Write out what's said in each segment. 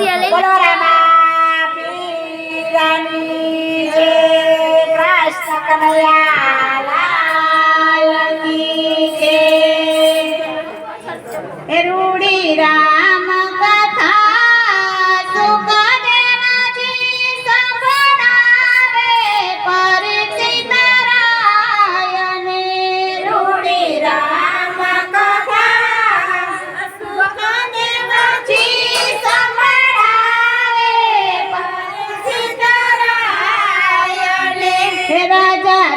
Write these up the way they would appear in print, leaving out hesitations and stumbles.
બોલો રામા પીરાની જય, કૃષ્ણ કનૈયા લાલ કી જય। રૂડી રામ કથા સુખદેવજી સંભળાવે, પરિચિત રાયને રૂડી રામ કથા સુખદેવજી સંભળાવે, પરિચિત રાયને। રાજા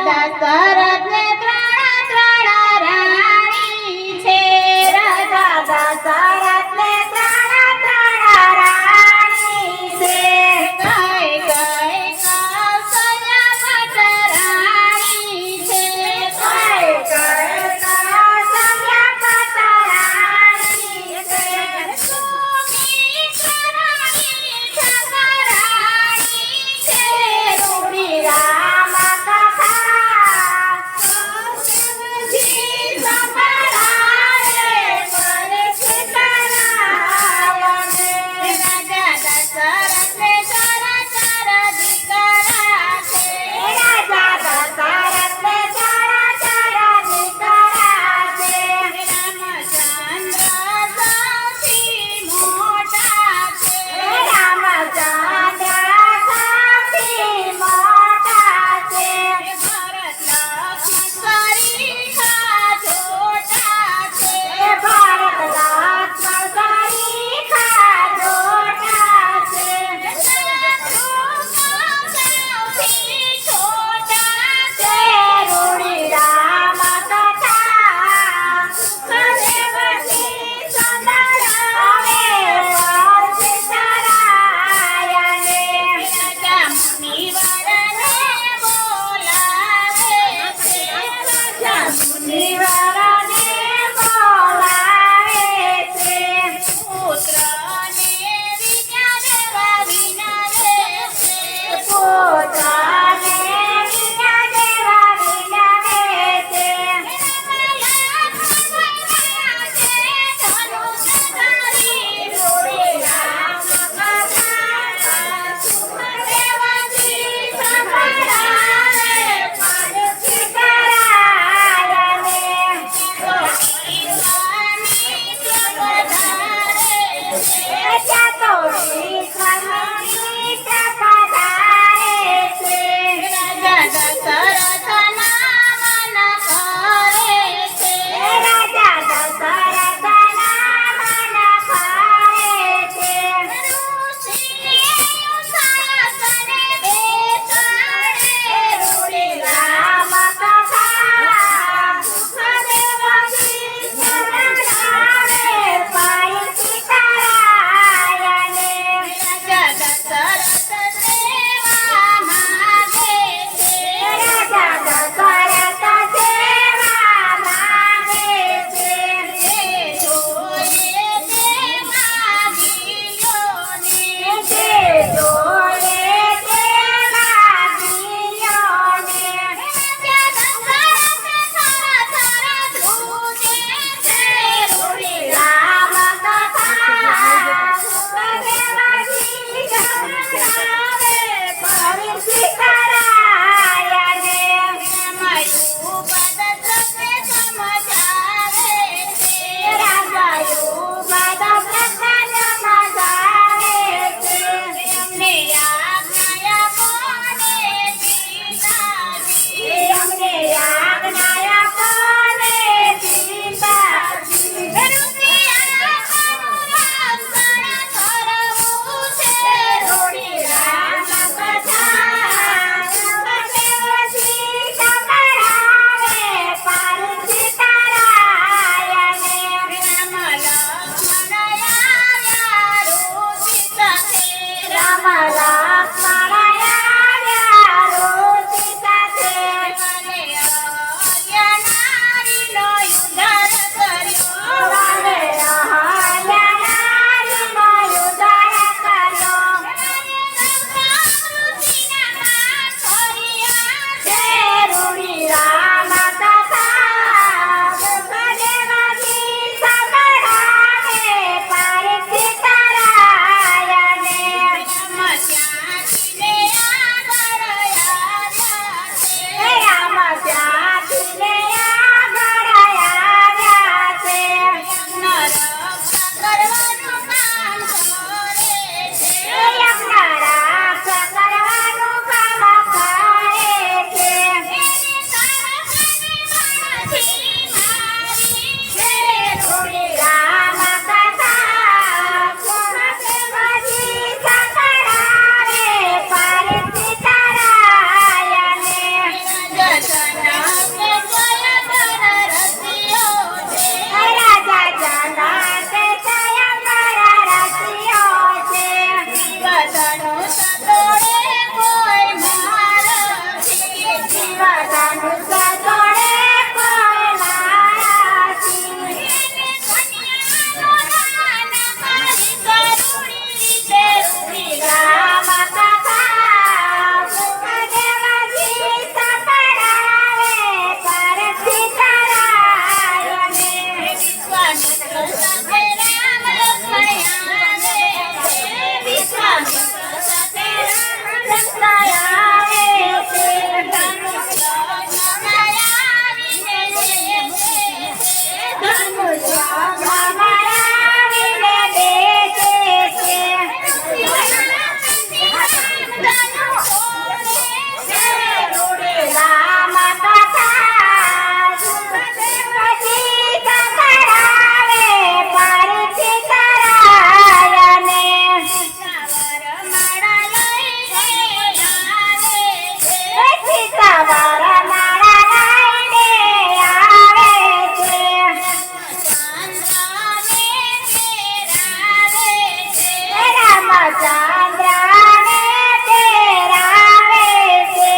ચંદ્રને તેરાવે છે.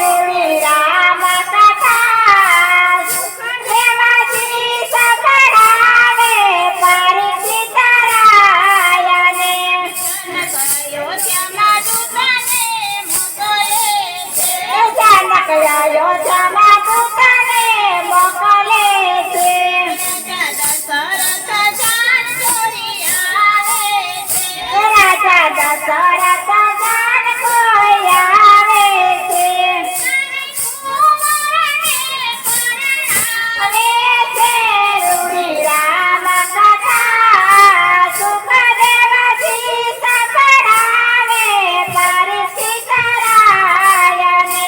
રૂડી રામ કથા સુખદેવજી સંભળાવે પરીક્ષિત રાયને. જનક અયોધ્યામાં દૂતને મોકલે છે. રાજા દશરથ જાન કોઈ આવે છે. હવે છે રૂડી રામ કથા સુખદેવજી સંભળાવે પરીક્ષિત રાયને.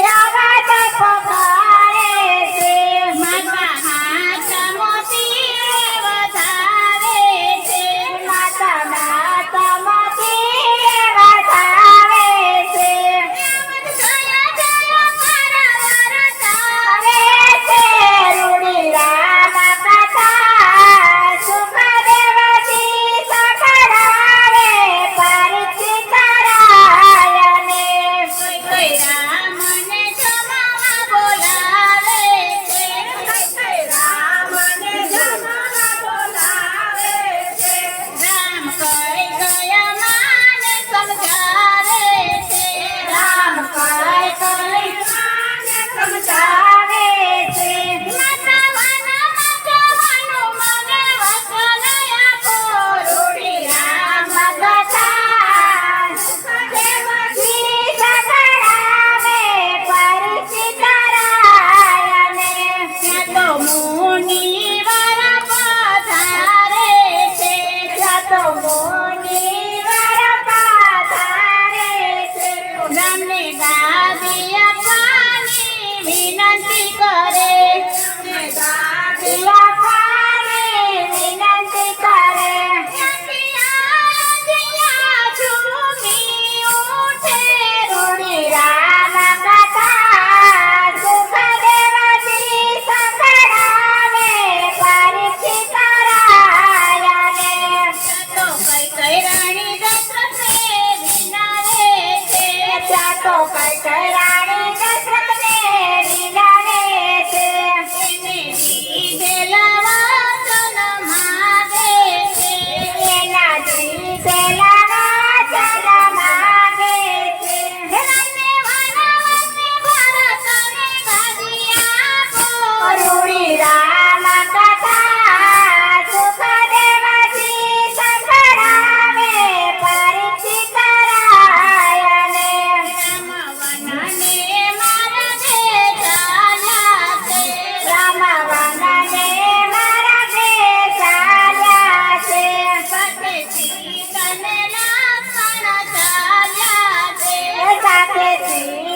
યવત પોકારે છે. માતા હાથ મોતી વધારે છે. માતા નાથ મોતી વધારે છે. હવે છે રૂડી રામ કથા સુખદેવજી સંભળાવે પરીક્ષિત રાયને. રામ કઈ કઈ માને સમજાવે છે. રૂડી રામ કથા સુખદેવજી સંભળાવે પરીક્ષિત રાયને. ત્યાં તો મુનિવર પધારે છે. ત્યાં તો મુનિવર પધારે છે. રામને ગાદી આપવાની વિનંતી કરે. ગાદી આપવાની વિનંતી કરે. રૂડી રામ કથા સુખદેવજી સંભળાવે પરીક્ષિત રાયને. ત્યાં તો કઈ કઈ રાણી દશરથને વિનાવે છે. એના જીભેલા વચન માગે છે. રૂડી રામ કથા સુખદેવજી સંભળાવે પરીક્ષિત રાયને. રામ વનને મારા બે ચાલ્યા છે. સાથે સીતા